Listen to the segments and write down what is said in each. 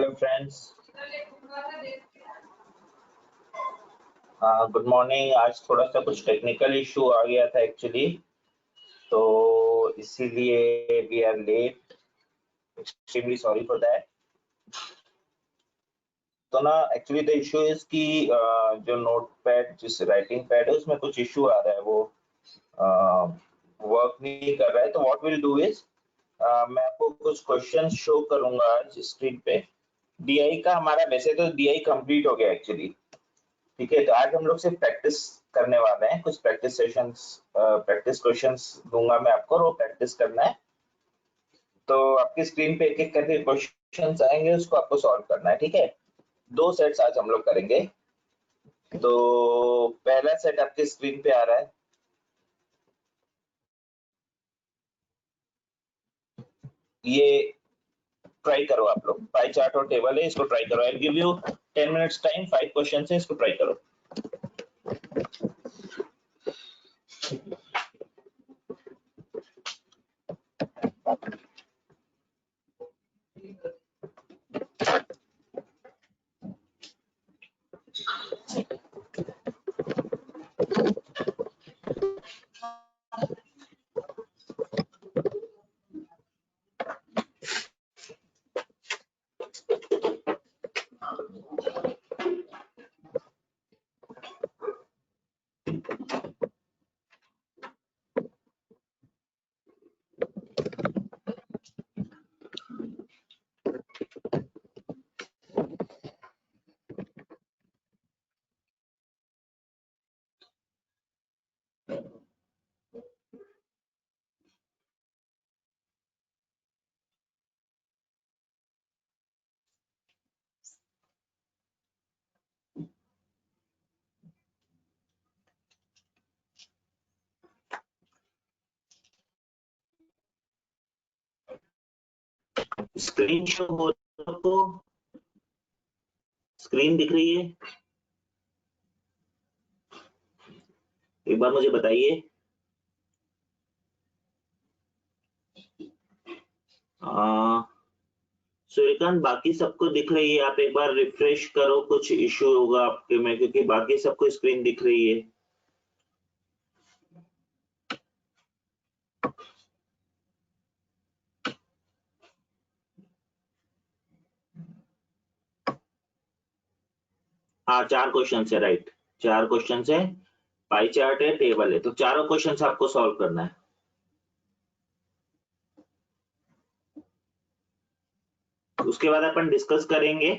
Hello friends, good morning. आज थोड़ा सा कुछ टेक्निकल इशू आ गया था एक्चुअली, तो इसीलिए we are late. Extremely sorry for that. तो ना एक्चुअली द इशू इज कि जो नोट पैड, जिस राइटिंग पैड है उसमें कुछ इशू आ रहा है, वो वर्क नहीं कर रहा है। तो व्हाट विल डू इज मैं आपको कुछ क्वेश्चन शो करूंगा आज स्क्रीन पे। डीआई का हमारा वैसे तो डीआई कंप्लीट हो गया एक्चुअली, ठीक है। तो आज हम लोग सिर्फ प्रैक्टिस करने वाले हैं, कुछ प्रैक्टिस सेशंस, प्रैक्टिस क्वेश्चंस दूंगा मैं आपको और वो प्रैक्टिस करना है। तो आपकी स्क्रीन पे एक एक करके क्वेश्चंस आएंगे, उसको आपको सॉल्व करना है, ठीक है। 2 सेट्स आज हम लोग करेंगे। तो पहला सेट आपके स्क्रीन पे आ रहा है, ये ट्राई करो आप लोग। पाई चार्ट और टेबल है, इसको ट्राई करो। I give you 10 minutes time, 5 question है, इसको ट्राई करो। स्क्रीन शो हो आपको? स्क्रीन दिख रही है? एक बार मुझे बताइए। सूर्यकांत, बाकी सबको दिख रही है? आप एक बार रिफ्रेश करो, कुछ इश्यू होगा आपके में, क्योंकि बाकी सबको स्क्रीन दिख रही है। हाँ, 4 क्वेश्चन है, राइट। 4 क्वेश्चन है, पाई चार्ट है, टेबल है, तो चारों क्वेश्चन आपको सॉल्व करना है। उसके बाद अपन डिस्कस करेंगे।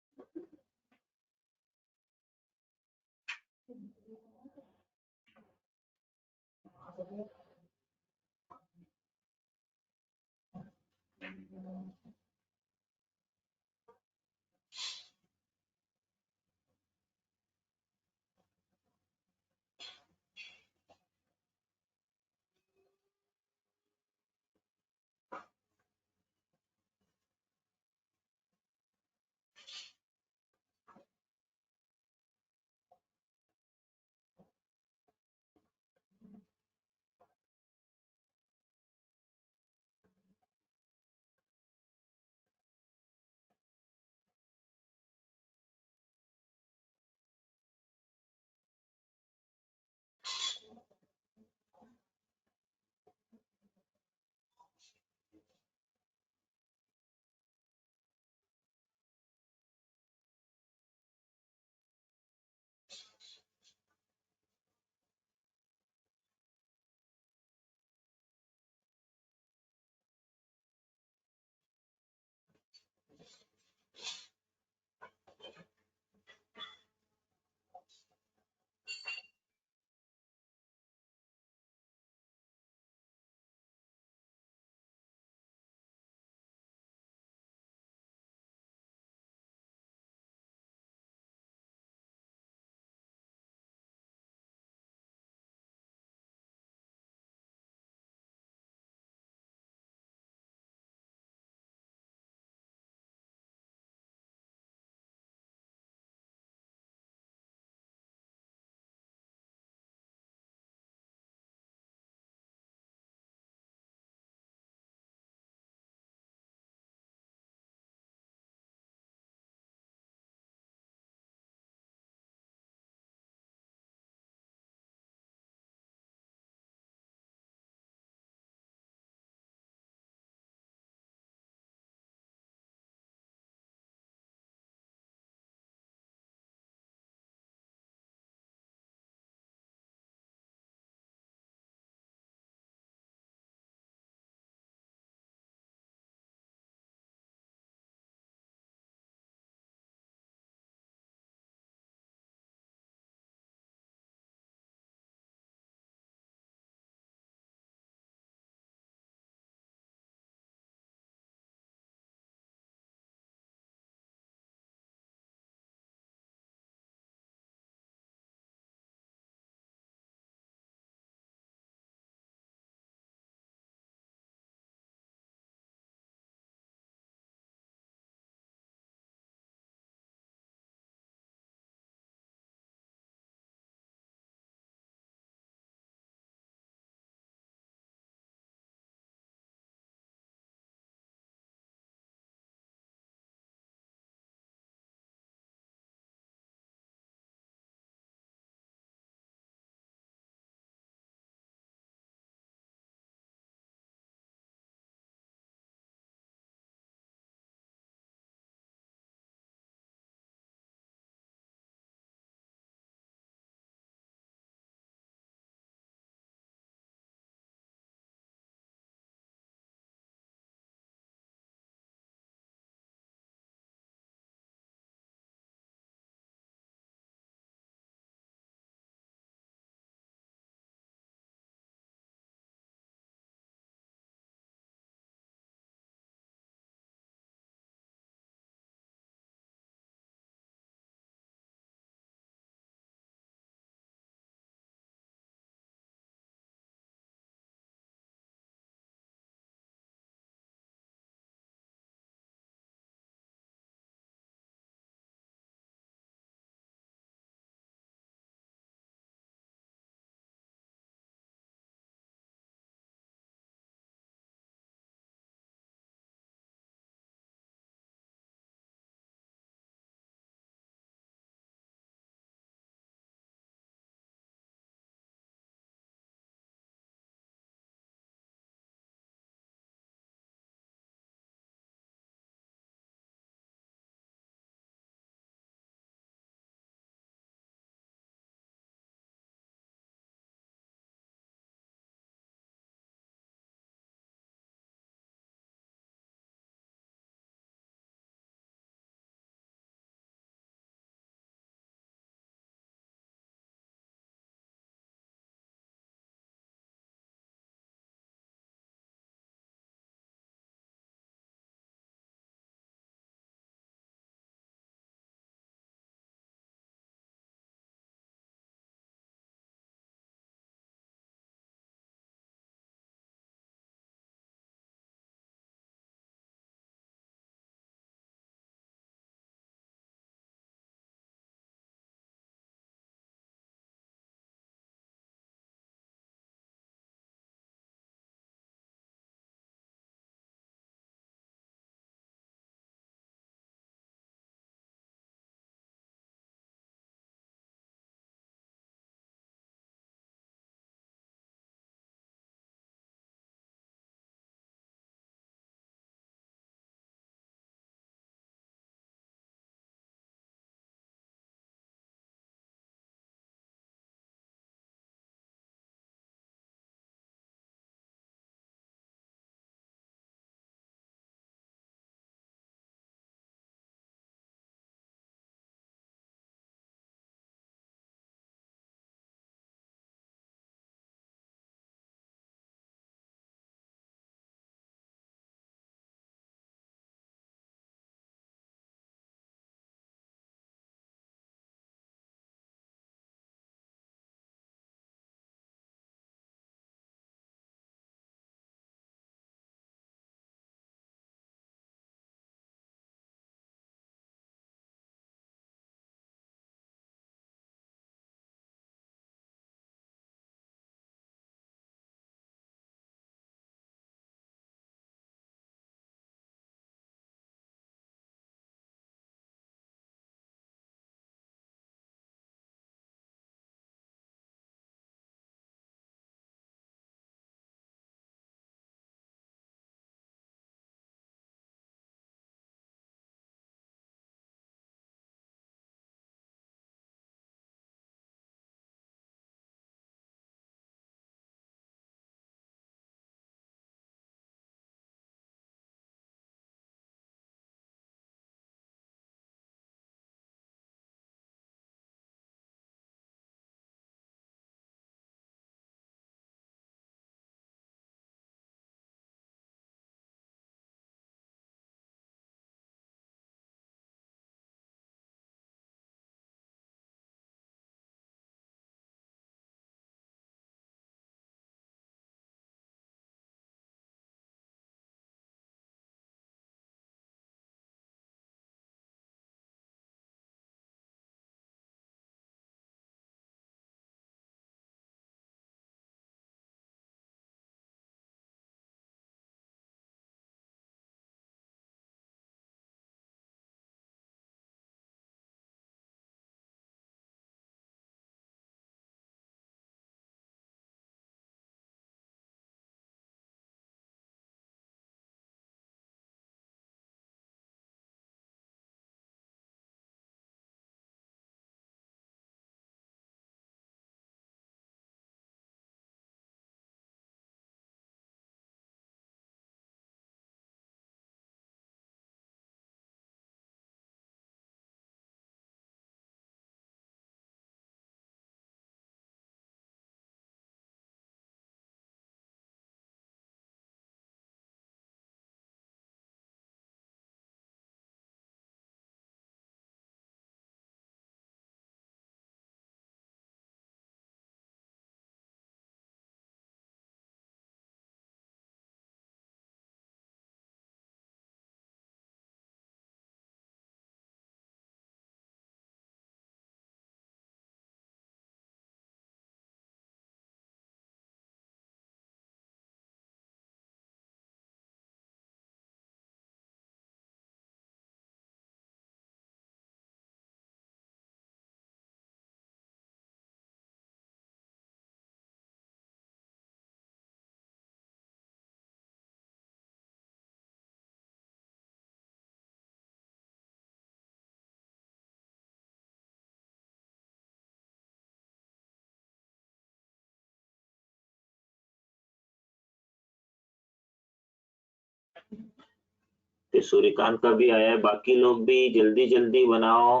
फिर सूर्यकांत का भी आया है, बाकी लोग भी जल्दी जल्दी बनाओ।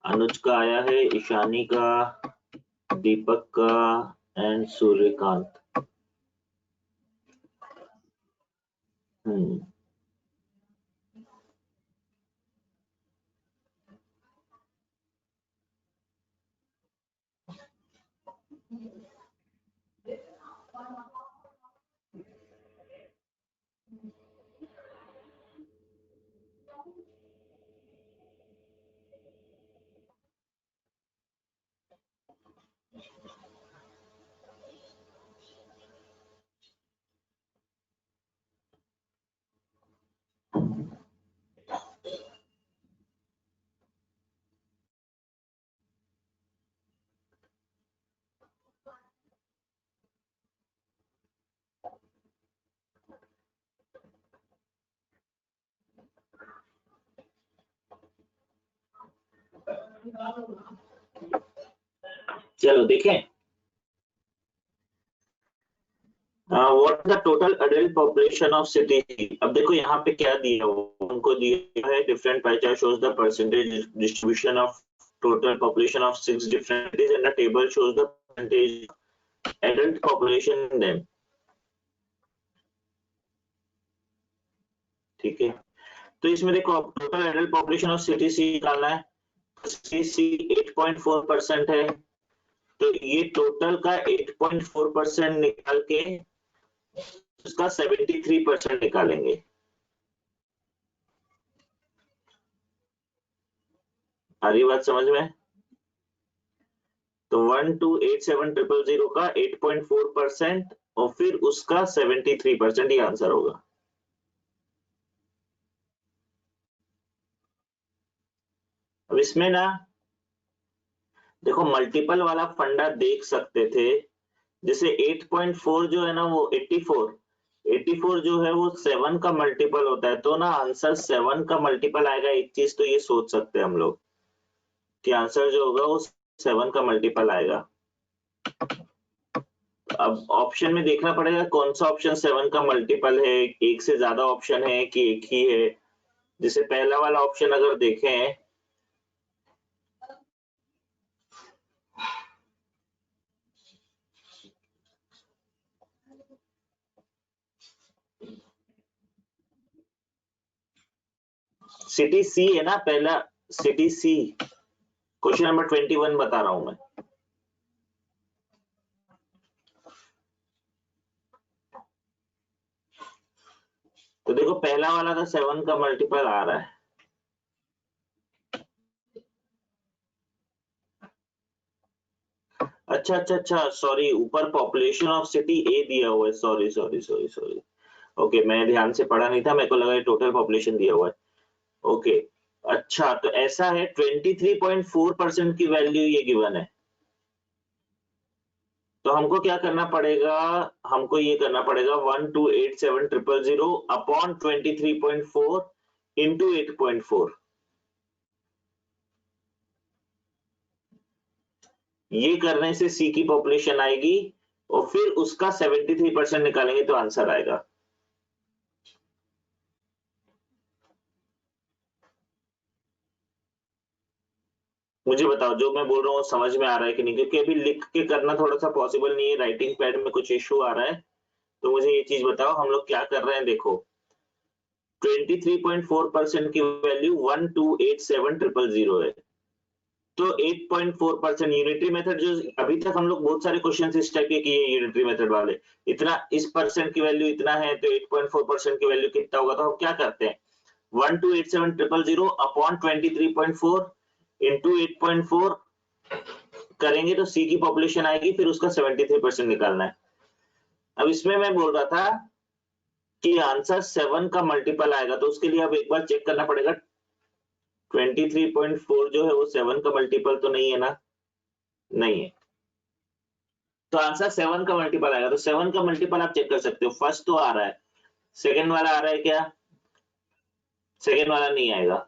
अनुज का आया है, ईशानी का, दीपक का एंड सूर्यकांत। चलो देखें, what the total adult population of city. अब देखो यहाँ पे क्या दिया हुआ, उनको दिया है different pie chart shows the percentage distribution of total population of 6 different cities and the table shows the percentage adult population in them. ठीक है, तो इसमें देखो total adult population of city C निकालना है। सी 8.4% है, तो ये टोटल का 8.4% निकाल के उसका 73% निकालेंगे। आ रही बात समझ में? तो 1287000 का 8.4% और फिर उसका 73%, ये आंसर होगा। अब इसमें ना देखो मल्टीपल वाला फंडा देख सकते थे, जैसे 8.4 जो है ना वो 84 जो है वो 7 का मल्टीपल होता है, तो ना आंसर 7 का मल्टीपल आएगा। एक चीज तो ये सोच सकते हैं हम लोग कि आंसर जो होगा वो 7 का मल्टीपल आएगा। अब ऑप्शन में देखना पड़ेगा कौन सा ऑप्शन 7 का मल्टीपल है, एक से ज्यादा ऑप्शन है कि एक ही है। जैसे पहला वाला ऑप्शन अगर देखें, सिटी सी है ना, पहला सिटी सी, क्वेश्चन नंबर 21 बता रहा हूं मैं। तो देखो पहला वाला का 7 का मल्टीपल आ रहा है। अच्छा, सॉरी, ऊपर पॉपुलेशन ऑफ सिटी ए दिया हुआ है, सॉरी। ओके, मैं ध्यान से पढ़ा नहीं था, मेरे को लगा टोटल पॉपुलेशन दिया हुआ है। ओके, अच्छा, तो ऐसा है 23.4% की वैल्यू ये गिवन है। तो हमको क्या करना पड़ेगा, हमको ये करना पड़ेगा 1287000 अपॉन 23.4 इंटू 8.4। ये करने से सी की पॉपुलेशन आएगी और फिर उसका 73% निकालेंगे तो आंसर आएगा। मुझे बताओ जो मैं बोल रहा हूँ समझ में आ रहा है कि नहीं, क्योंकि अभी लिख के करना थोड़ा सा पॉसिबल नहीं है, राइटिंग पैड में कुछ इश्यू आ रहा है। तो मुझे ये चीज बताओ हम लोग क्या कर रहे हैं। देखो 23.4% की वैल्यू 1287000 है, तो 8.4% यूनिटरी मेथड जो अभी तक हम लोग बहुत सारे क्वेश्चन इस टाइप के किए यूनिटरी मेथड वाले, इतना इस परसेंट की वैल्यू इतना है तो 8.4% की वैल्यू कितना होगा। तो हम क्या करते हैं 1287000 अपॉन 23.4 इंटू 8.4 करेंगे तो सी की पॉपुलेशन आएगी, फिर उसका 73% निकालना है। अब इसमें मैं बोल रहा था कि आंसर 7 का मल्टीपल आएगा, तो उसके लिए अब एक बार चेक करना पड़ेगा 23.4 जो है वो 7 का मल्टीपल तो नहीं है ना, नहीं है, तो आंसर 7 का मल्टीपल आएगा। तो 7 का मल्टीपल आप चेक कर सकते हो, फर्स्ट तो आ रहा है, सेकंड वाला आ रहा है क्या, सेकंड वाला नहीं आएगा।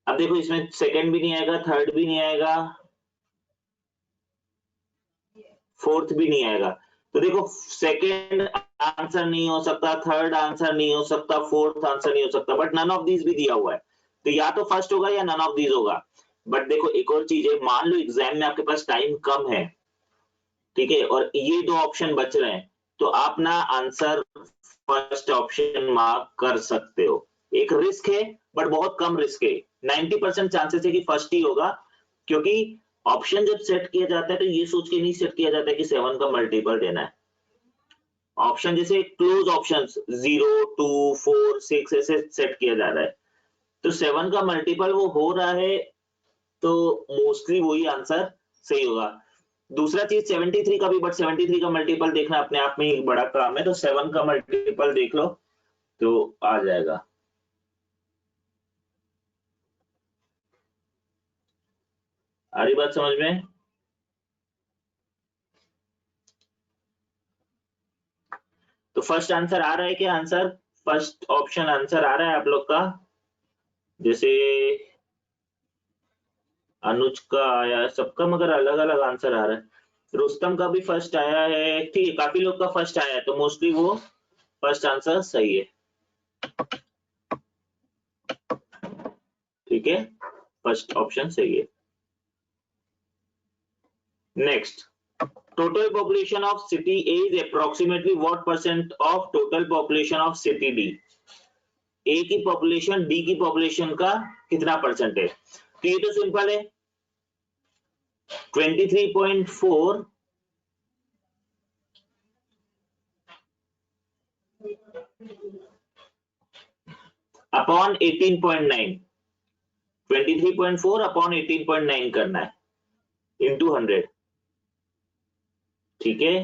अब देखो इसमें सेकंड भी नहीं आएगा, थर्ड भी नहीं आएगा, फोर्थ भी नहीं आएगा, तो देखो सेकेंड आंसर नहीं हो सकता, थर्ड आंसर नहीं हो सकता, फोर्थ आंसर नहीं हो सकता, बट नन ऑफ दीज भी दिया हुआ है, तो या तो फर्स्ट होगा या नन ऑफ दीज होगा। बट देखो एक और चीज है, मान लो एग्जाम में आपके पास टाइम कम है, ठीक है, और ये दो ऑप्शन बच रहे हैं, तो आप ना आंसर फर्स्ट ऑप्शन मार्क कर सकते हो। एक रिस्क है बट बहुत कम रिस्क है, 90% चांसेस है कि फर्स्ट ही होगा, क्योंकि ऑप्शन जब सेट किया जाता है तो ये सोच के नहीं सेट किया जाता है कि 7 का मल्टीपल देना है। ऑप्शन जैसे क्लोज ऑप्शंस 0 2 4 6 ऐसे सेट किया जा रहा है, तो 7 का मल्टीपल वो हो रहा है, तो मोस्टली वही आंसर सही होगा। दूसरा चीज 73 का भी, बट 73 का मल्टीपल देखना अपने आप में एक बड़ा काम है, तो 7 का मल्टीपल देख लो तो आ जाएगा। आ रही बात समझ में? तो फर्स्ट आंसर आ रहा है क्या? आंसर फर्स्ट ऑप्शन आंसर आ रहा है आप लोग का? जैसे अनुज का आया, सबका मगर अलग अलग आंसर आ रहा है। रुस्तम का भी फर्स्ट आया है, ठीक है, काफी लोग का फर्स्ट आया है, तो मोस्टली वो फर्स्ट आंसर सही है, ठीक है, फर्स्ट ऑप्शन सही है। Next, total population of city A is approximately what percent of total population of city D? A की पॉपुलेशन D की पॉपुलेशन का कितना परसेंट है? तो ये तो सिंपल है, 23.4 अपॉन 18.9, 23.4 अपॉन 18.9 करना है इंटू 100, ठीक है।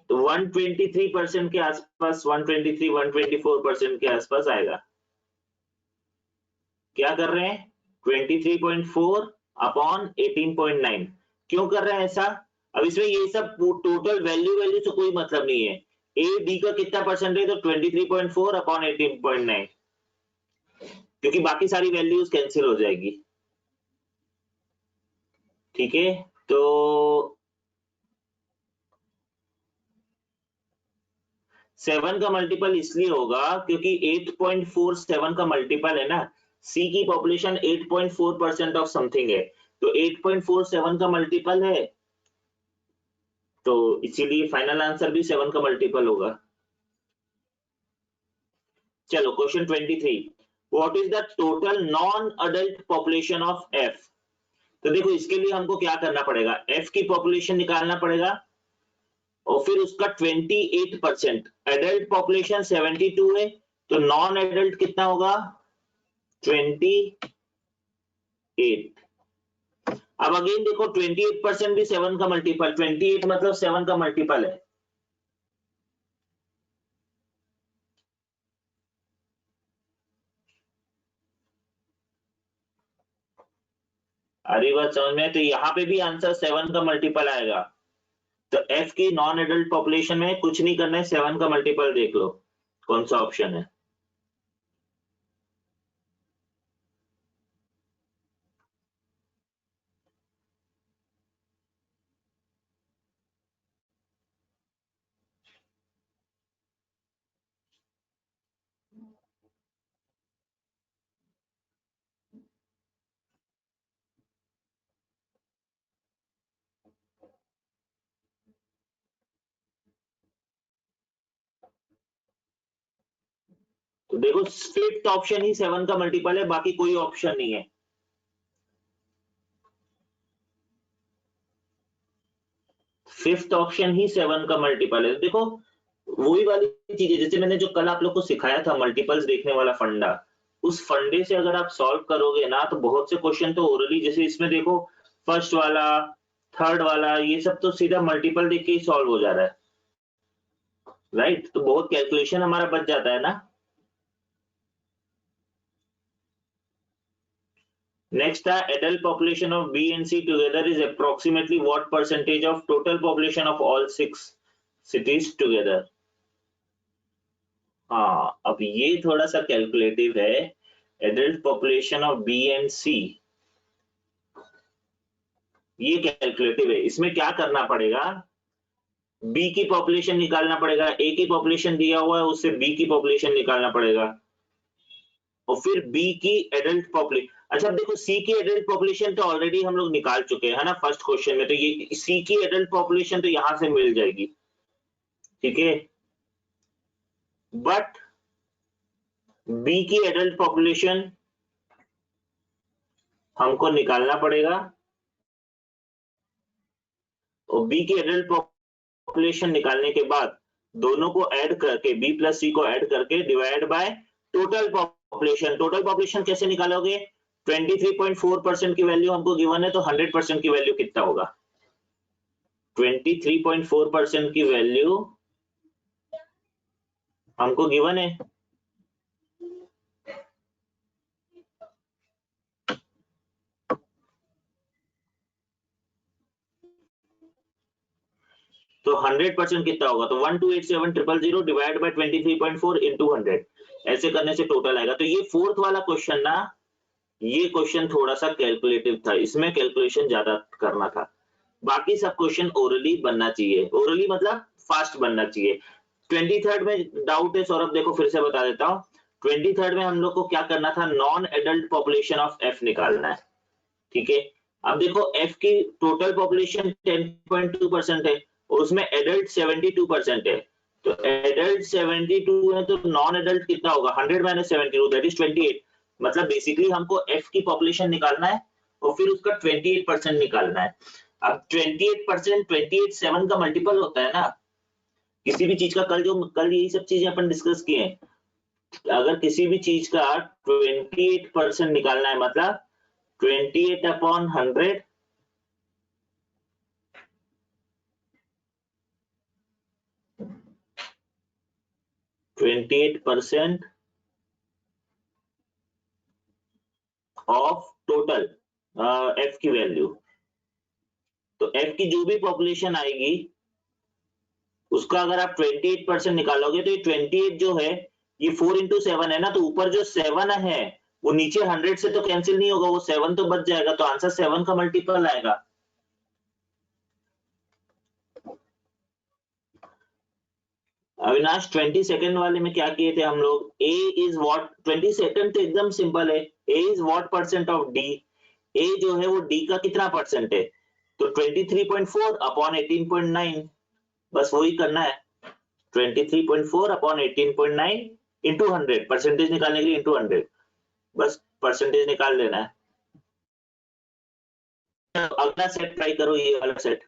तो 123% के आसपास, 123 124% के आसपास आएगा। क्या कर रहे हैं? 23.4 अपॉन 18.9, क्यों कर रहे हैं ऐसा? अब इसमें ये सब टोटल वैल्यू वैल्यू से कोई मतलब नहीं है, ए डी का कितना परसेंटेज, तो 23.4 अपॉन 18.9, क्योंकि बाकी सारी वैल्यूज कैंसिल हो जाएगी, ठीक है। तो 7 का मल्टीपल इसलिए होगा क्योंकि 8.47 का मल्टीपल है ना, सी की पॉपुलेशन 8.4% ऑफ समथिंग है, तो 8.47 का मल्टीपल है, तो इसीलिए फाइनल आंसर भी 7 का मल्टीपल होगा। चलो question 23, what is the total non adult population of F? तो देखो इसके लिए हमको क्या करना पड़ेगा, एफ की पॉपुलेशन निकालना पड़ेगा, और फिर उसका 28%, एडल्ट पॉपुलेशन 72 है, तो नॉन एडल्ट कितना होगा? 28। अब अगेन देखो 28% भी 7 का मल्टीपल, 28 मतलब 7 का मल्टीपल है, अरे बात समझ में? तो यहाँ पे भी आंसर 7 का मल्टीपल आएगा, तो एफ की नॉन एडल्ट पॉपुलेशन में कुछ नहीं करना है, 7 का मल्टीपल देख लो कौन सा ऑप्शन है। तो देखो फिफ्थ ऑप्शन ही 7 का मल्टीपल है, बाकी कोई ऑप्शन नहीं है। फिफ्थ ऑप्शन ही 7 का मल्टीपल है। देखो वही वाली चीज है, जैसे मैंने जो कल आप लोग को सिखाया था मल्टीपल्स देखने वाला फंडा, उस फंडे से अगर आप सॉल्व करोगे ना, तो बहुत से क्वेश्चन तो ओरली, जैसे इसमें देखो फर्स्ट वाला, थर्ड वाला, ये सब तो सीधा मल्टीपल देख के ही सॉल्व हो जा रहा है, राइट? तो बहुत कैलकुलेशन हमारा बच जाता है ना। नेक्स्ट था adult population of B and C together is approximately what percentage of total population of all 6 cities together? हाँ, अब ये थोड़ा सा कैलकुलेटिव है। Adult population of B and C, ये कैलकुलेटिव है। इसमें क्या करना पड़ेगा, बी की पॉपुलेशन निकालना पड़ेगा, ए की पॉपुलेशन दिया हुआ है उससे बी की पॉपुलेशन निकालना पड़ेगा, और फिर बी की एडल्ट पॉपुलेशन। अच्छा अब देखो, सी की एडल्ट पॉपुलेशन तो ऑलरेडी हम लोग निकाल चुके हैं, है ना, फर्स्ट क्वेश्चन में। तो ये सी की एडल्ट पॉपुलेशन तो यहां से मिल जाएगी, ठीक है। बट बी की एडल्ट पॉपुलेशन हमको निकालना पड़ेगा, और बी की एडल्ट पॉपुलेशन निकालने के बाद दोनों को ऐड करके, बी प्लस सी को ऐड करके divide by total population. Total population कैसे निकालोगे, 23.4% की वैल्यू हमको गिवन है, तो 100% की वैल्यू कितना होगा, 23.4% की वैल्यू हमको गिवन है। तो 100% कितना होगा, तो 1287000 डिवाइड बाय 23.4 इंटू 100, ऐसे करने से टोटल आएगा। तो ये फोर्थ वाला क्वेश्चन ना, ये क्वेश्चन थोड़ा सा कैलकुलेटिव था, इसमें कैलकुलेशन ज्यादा करना था। बाकी सब क्वेश्चन ओरली बनना चाहिए, ओरली मतलब फास्ट बनना चाहिए। 23rd में डाउट है सौरभ, देखो फिर से बता देता हूँ। 23rd में हम लोग को क्या करना था, non adult population of F निकालना है, ठीक है। अब देखो एफ की टोटल पॉपुलेशन 10.2% है, और उसमें एडल्ट 72% है। तो एडल्ट 72 है, तो नॉन एडल्ट कितना होगा, 100 माइनस 72 दैट इज 28। मतलब बेसिकली हमको एफ की पॉपुलेशन निकालना है, और फिर उसका 28% निकालना है। अब 28% 28 7 का मल्टीपल होता है ना, किसी भी चीज का। कल यही सब चीजें अपन डिस्कस किए हैं। अगर किसी भी चीज का 28% निकालना है, मतलब 28 अपॉन 100, 28% ऑफ टोटल एफ की वैल्यू। तो एफ की जो भी पॉपुलेशन आएगी, उसका अगर आप 28% निकालोगे, तो ये 28 जो है, ये 4 into 7 है ना, तो ऊपर जो 7 है वो नीचे 100 से तो कैंसिल नहीं होगा, वो 7 तो बच जाएगा, तो आंसर 7 का मल्टीपल आएगा। अविनाश 22nd वाले में क्या किए थे हम लोग, ए इज व्हाट, 22nd तो एकदम सिंपल है, A is what percent of D. A जो है वो डी का कितना परसेंट है, तो 23.4 अपॉन 18.9, बस वही करना है। 23.4 अपॉन 18.9 इंटू 100, परसेंटेज निकालने के लिए इंटू 100, बस परसेंटेज निकाल लेना है। अगला सेट ट्राई करो, ये वाला सेट।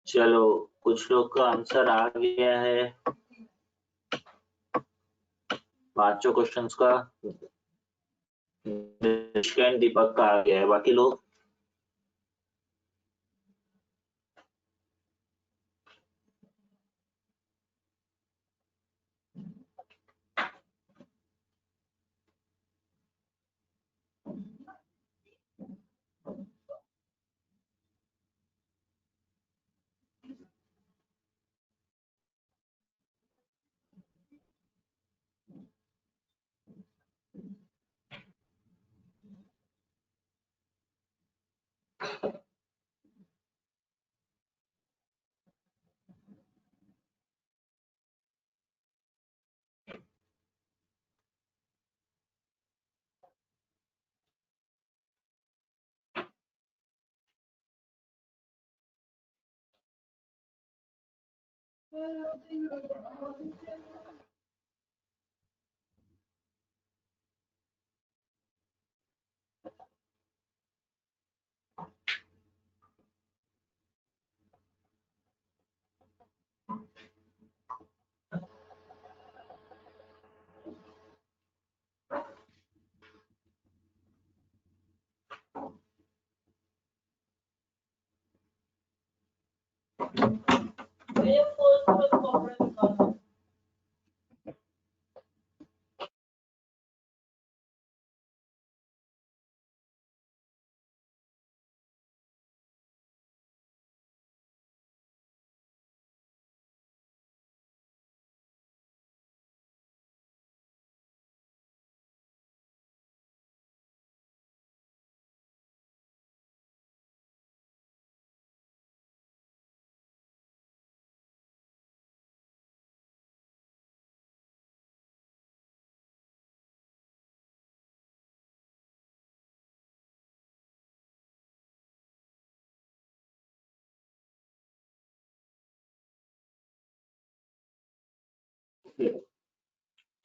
चलो कुछ लोग का आंसर आ गया है पांचों क्वेश्चंस का। दीपक का आ गया है, बाकी लोग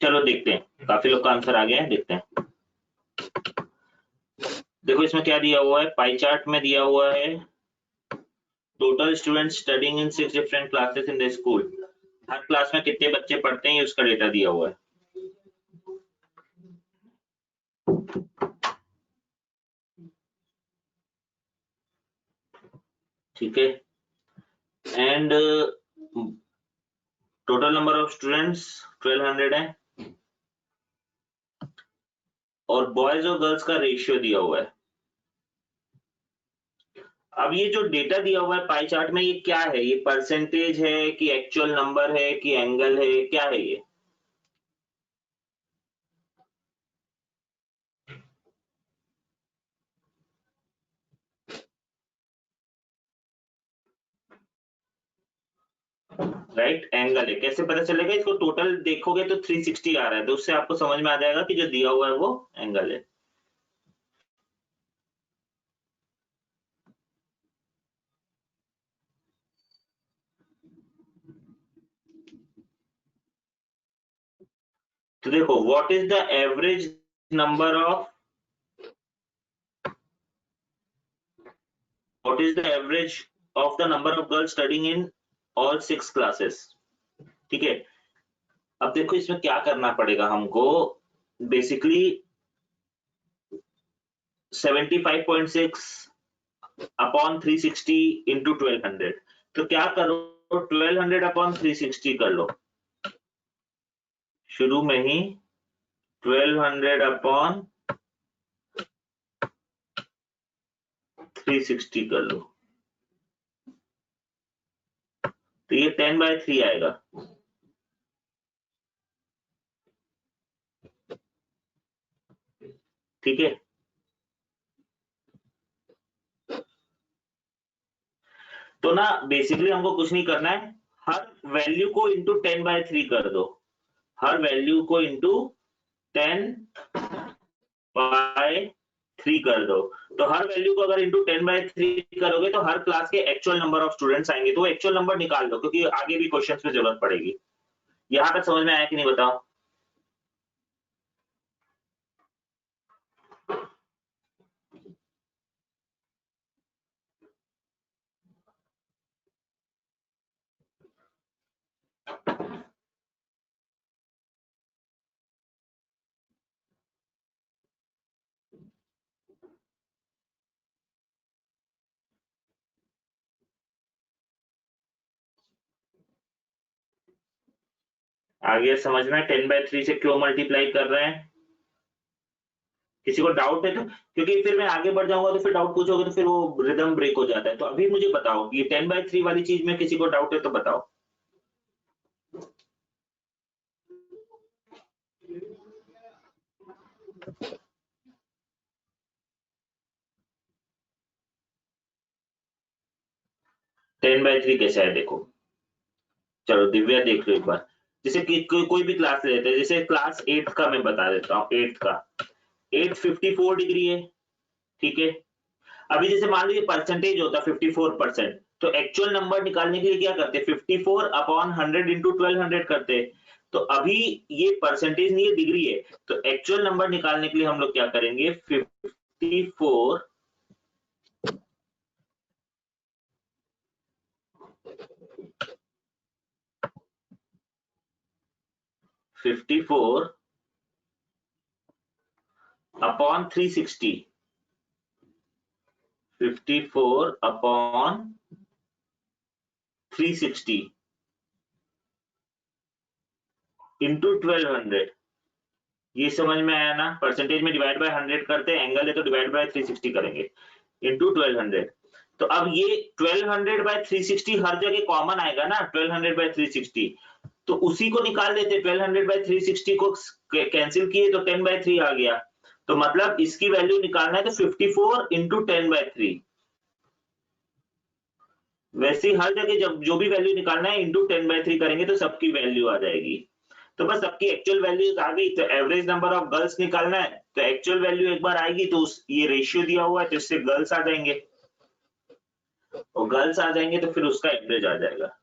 चलो देखते हैं, काफी लोग का आंसर आ गया है, देखते हैं। देखो इसमें क्या दिया हुआ है, पाई चार्ट में दिया हुआ है total students studying in 6 different classes in the school. Her class में कितने बच्चे पढ़ते हैं उसका डेटा दिया हुआ है। ठीक है, and total number of students 1200 है, और बॉयज और गर्ल्स का रेशियो दिया हुआ है। अब ये जो डेटा दिया हुआ है पाई चार्ट में, ये क्या है, ये परसेंटेज है कि एक्चुअल नंबर है कि एंगल है, क्या है ये? राइट, एंगल है। कैसे पता चलेगा? इसको टोटल देखोगे तो 360 आ रहा है, तो उससे आपको समझ में आ जाएगा कि जो दिया हुआ है वो एंगल है। तो देखो, what is the average number of what is the average of the number of girls studying in all 6 classes? ठीक है, अब देखो इसमें क्या करना पड़ेगा हमको। Basically 75.6 upon 360 into 1200। तो क्या करो, 1200 अपॉन 360 कर लो शुरू में ही। 1200 अपॉन 360 कर लो, तो ये 10/3 आएगा। ठीक है, तो ना बेसिकली हमको कुछ नहीं करना है, हर वैल्यू को इंटू 10/3 कर दो। हर वैल्यू को इंटू 10/3 कर दो। तो हर वैल्यू को अगर इंटू 10/3 करोगे तो हर क्लास के एक्चुअल नंबर ऑफ स्टूडेंट्स आएंगे, तो वो एक्चुअल नंबर निकाल दो, क्योंकि आगे भी क्वेश्चन में जरूरत पड़ेगी। यहाँ तक समझ में आया कि नहीं, बताओ? आ गया समझ में? 10/3 से क्यों मल्टीप्लाई कर रहे हैं? किसी को डाउट है तो? क्योंकि फिर मैं आगे बढ़ जाऊंगा तो फिर डाउट पूछोगे तो फिर वो रिदम ब्रेक हो जाता है। तो अभी मुझे बताओ, ये 10/3 वाली चीज में किसी को डाउट है तो बताओ। 10/3 कैसा है देखो। चलो दिव्या देख लो एक बार। जैसे कि कोई भी क्लास ले लेते हैं, जैसे क्लास 8 का मैं बता देता हूँ। 8 का 854 डिग्री है, ठीक है। अभी जैसे मान लीजिए परसेंटेज होता 54%, तो एक्चुअल नंबर निकालने के लिए क्या करते हैं? 54 अपॉन 100 इंटू 1200 करते हैं। तो अभी ये परसेंटेज नहीं है, डिग्री है। तो एक्चुअल नंबर निकालने के लिए हम लोग क्या करेंगे? 54 अपॉन 360, 54 अपॉन 360 इंटू 1200। ये समझ में आया ना? परसेंटेज में डिवाइड बाय 100 करते हैं, एंगल है तो डिवाइड बाय 360 करेंगे इंटू 1200। तो अब ये 1200 बाय 360 हर जगह कॉमन आएगा ना, 1200 बाय 360। तो उसी को निकाल लेते। 1200 बाय 360 को कैंसिल किए तो 10/3 आ गया। तो मतलब इसकी वैल्यू निकालना है तो 54 इंटू 10/3। वैसे ही हर जगह जब जो भी वैल्यू निकालना है इंटू 10/3 करेंगे तो सबकी वैल्यू आ जाएगी। तो बस सबकी एक्चुअल वैल्यूज आ गई, तो एवरेज नंबर ऑफ गर्ल्स निकालना है। तो एक्चुअल वैल्यू एक बार आएगी तो ये रेशियो दिया हुआ है तो इससे गर्ल्स आ जाएंगे, और गर्ल्स आ जाएंगे तो फिर उसका एवरेज आ जाएगा।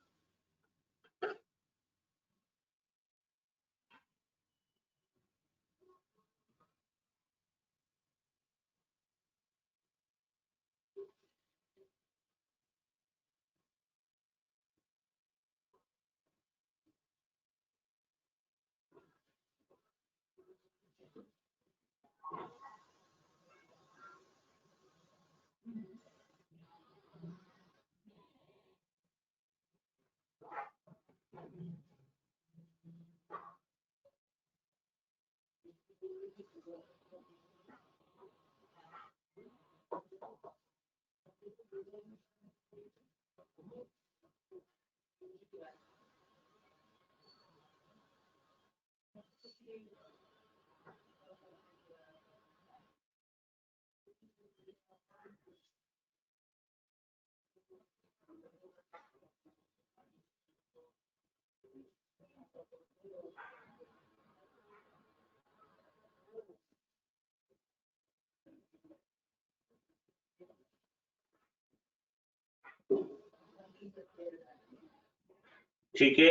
ठीक है।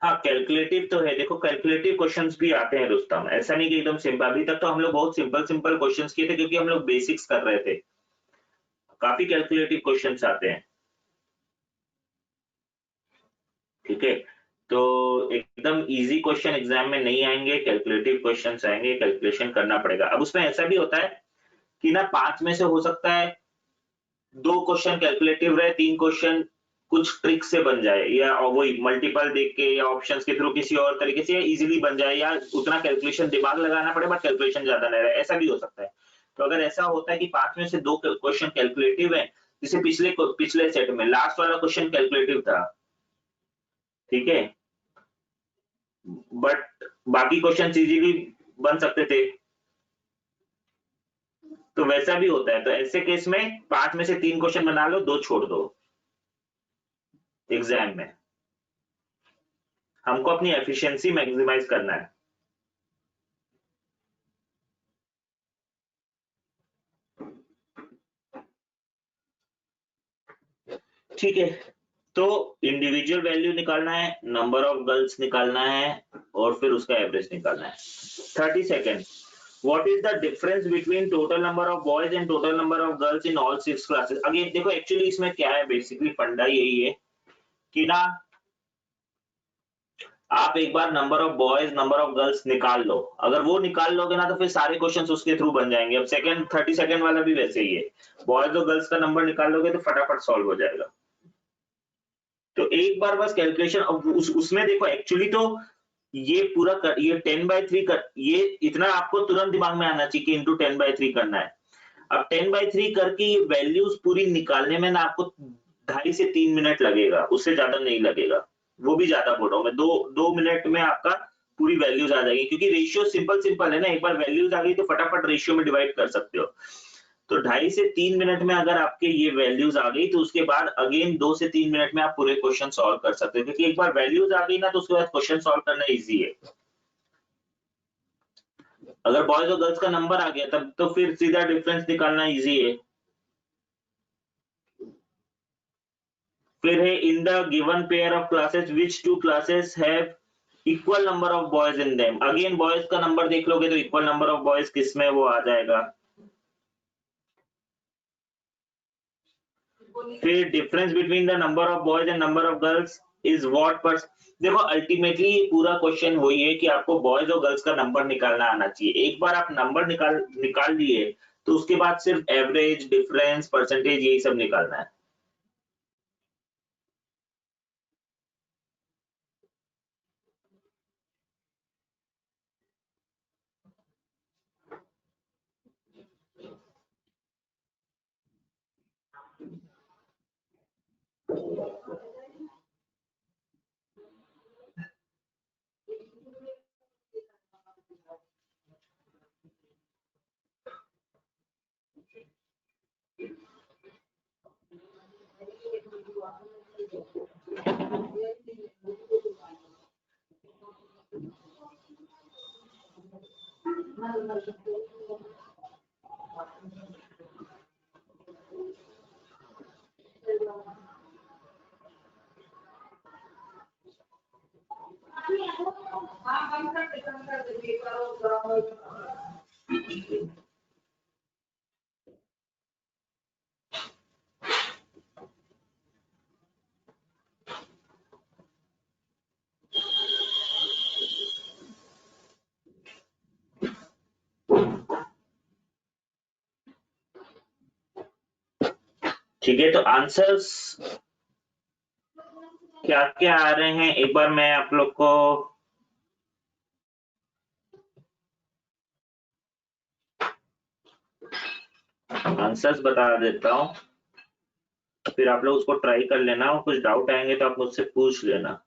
हाँ कैलकुलेटिव तो है, देखो कैलकुलेटिव क्वेश्चंस भी आते हैं रुस्तम, ऐसा नहीं कि एकदम सिंपल। अभी तक तो हम लोग बहुत सिंपल सिंपल क्वेश्चंस किए थे क्योंकि हम लोग बेसिक्स कर रहे थे। काफी कैलकुलेटिव क्वेश्चंस आते हैं, ठीक है। तो एकदम इजी क्वेश्चन एग्जाम में नहीं आएंगे, कैलकुलेटिव क्वेश्चंस आएंगे, कैलकुलेशन करना पड़ेगा। अब उसमें ऐसा भी होता है कि ना 5 में से हो सकता है 2 क्वेश्चन कैलकुलेटिव रहे, 3 क्वेश्चन कुछ ट्रिक से बन जाए, या वही मल्टीपल देख के या ऑप्शंस के थ्रू किसी और तरीके से इजीली बन जाए, या उतना कैलकुलेशन दिमाग लगाना पड़े बट कैलकुलेशन ज्यादा नहीं रहे, ऐसा भी हो सकता है। तो अगर ऐसा होता है कि 5 में से 2 क्वेश्चन कैलकुलेटिव है, जैसे पिछले सेट में लास्ट वाला क्वेश्चन कैलकुलेटिव था, ठीक है, बट बाकी क्वेश्चन इजीली बन सकते थे, तो वैसा भी होता है। तो ऐसे केस में 5 में से 3 क्वेश्चन बना लो, 2 छोड़ दो एग्जाम में। हमको अपनी एफिशिएंसी मैक्सिमाइज करना है। ठीक है, तो इंडिविजुअल वैल्यू निकालना है, नंबर ऑफ गर्ल्स निकालना है, और फिर उसका एवरेज निकालना है। 30 second. What is the difference between total number of boys and total number of girls in all 6 classes? Again देखो एक्चुअली इसमें क्या है, बेसिकली फंडा यही है कि ना आप एक बार number of boys number of girls निकाल लो। अगर वो निकाल लोगे ना तो फिर सारे क्वेश्चंस उसके थ्रू बन जाएंगे। अब सेकंड 30 सेकंड वाला भी वैसे ही है, बॉयज और गर्ल्स का नंबर निकाल लोगे तो फटाफट सॉल्व हो जाएगा। तो एक बार बस कैलकुलेशन उसमें देखो एक्चुअली तो ये पूरा ये 10/3 कर, ये इतना आपको तुरंत दिमाग में आना चाहिए कि इंटू 10/3 करना है। अब 10/3 करके ये वैल्यूज पूरी निकालने में ना आपको 2.5 से 3 मिनट लगेगा, उससे ज्यादा नहीं लगेगा, वो भी ज्यादा बोल रहा हूँ मैं। 2 मिनट में आपका पूरी वैल्यूज आ जाएगी, क्योंकि रेशियो सिंपल है ना, एक बार वैल्यूज आ गई तो फटाफट रेशियो में डिवाइड कर सकते हो। तो 2.5 से 3 मिनट में अगर आपके ये वैल्यूज आ गई तो उसके बाद अगेन 2 से 3 मिनट में आप पूरे क्वेश्चन सॉल्व कर सकते हो, क्योंकि एक बार वैल्यूज आ गई ना तो उसके बाद क्वेश्चन सॉल्व करना इजी है। अगर बॉयज और गर्ल्स का नंबर आ गया तब तो फिर सीधा डिफरेंस निकालना इजी है। फिर है in the given pair of classes which two classes have equal number of boys in them. Again boys का नंबर देख लोगे तो इक्वल नंबर ऑफ बॉयज किसमें वो आ जाएगा। फिर difference between the number of boys and number of girls is what पर। देखो अल्टीमेटली ये पूरा क्वेश्चन वही है कि आपको बॉयज और गर्ल्स का नंबर निकालना आना चाहिए। एक बार आप नंबर निकाल लिए तो उसके बाद सिर्फ एवरेज, डिफरेंस, परसेंटेज यही सब निकालना है। ठीक है, तो आंसर्स क्या क्या आ रहे हैं एक बार मैं आप लोग को आंसर्स बता देता हूँ, फिर आप लोग उसको ट्राई कर लेना और कुछ डाउट आएंगे तो आप मुझसे पूछ लेना।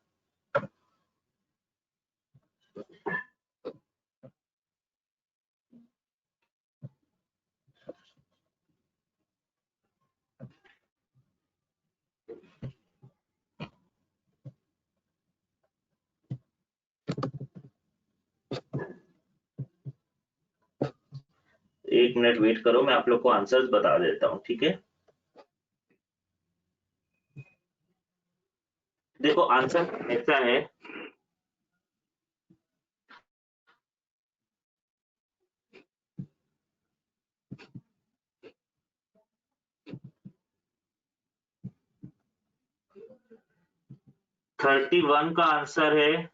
एक मिनट वेट करो, मैं आप लोग को आंसर्स बता देता हूँ, ठीक है। देखो आंसर ऐसा है, थर्टी वन का आंसर है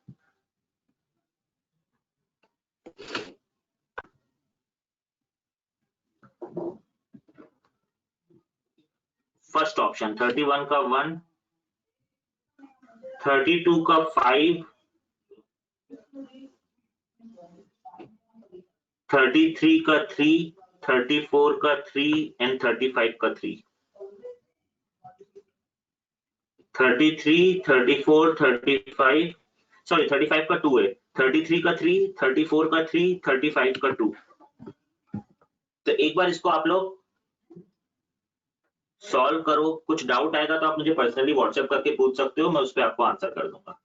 फर्स्ट ऑप्शन, 31 का 1, 32 का 5, 33 का 3, 34 का 3 एंड 35 का 3। 33, 34, 35, सॉरी 35 का 2 है, 33 का 3, 34 का 3, 35 का 2। तो एक बार इसको आप लोग सॉल्व करो, कुछ डाउट आएगा तो आप मुझे पर्सनली व्हाट्सएप करके पूछ सकते हो, मैं उस पर आपको आंसर कर दूंगा।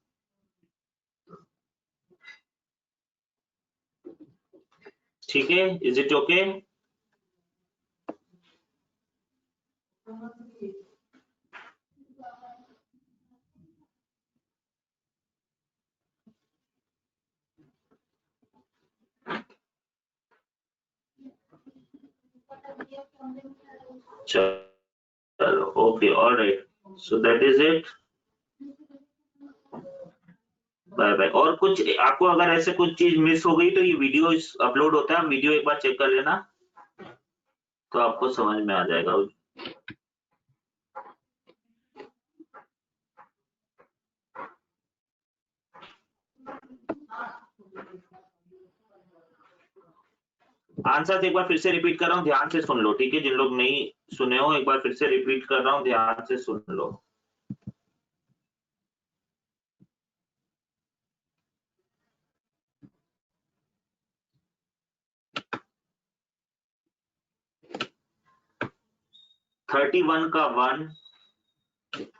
ठीक है, इज इट ओके? चलो okay, alright, so that is it, bye bye. और कुछ आपको अगर ऐसे कुछ चीज मिस हो गई तो ये वीडियो अपलोड होता है, वीडियो एक बार चेक कर लेना तो आपको समझ में आ जाएगा। आंसर एक बार फिर से रिपीट कर रहा हूँ, ध्यान से सुन लो, ठीक है? जिन लोग नहीं सुने हो एक बार फिर से रिपीट कर रहा हूँ, ध्यान से सुन लो। थर्टी वन का 1,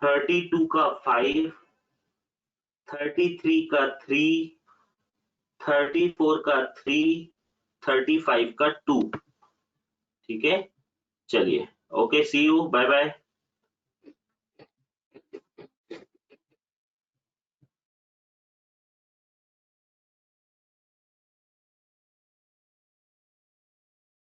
32 का 5, 33 का 3, 34 का 3, 35 का 2, ठीक है? चलिए, okay, see you, bye bye.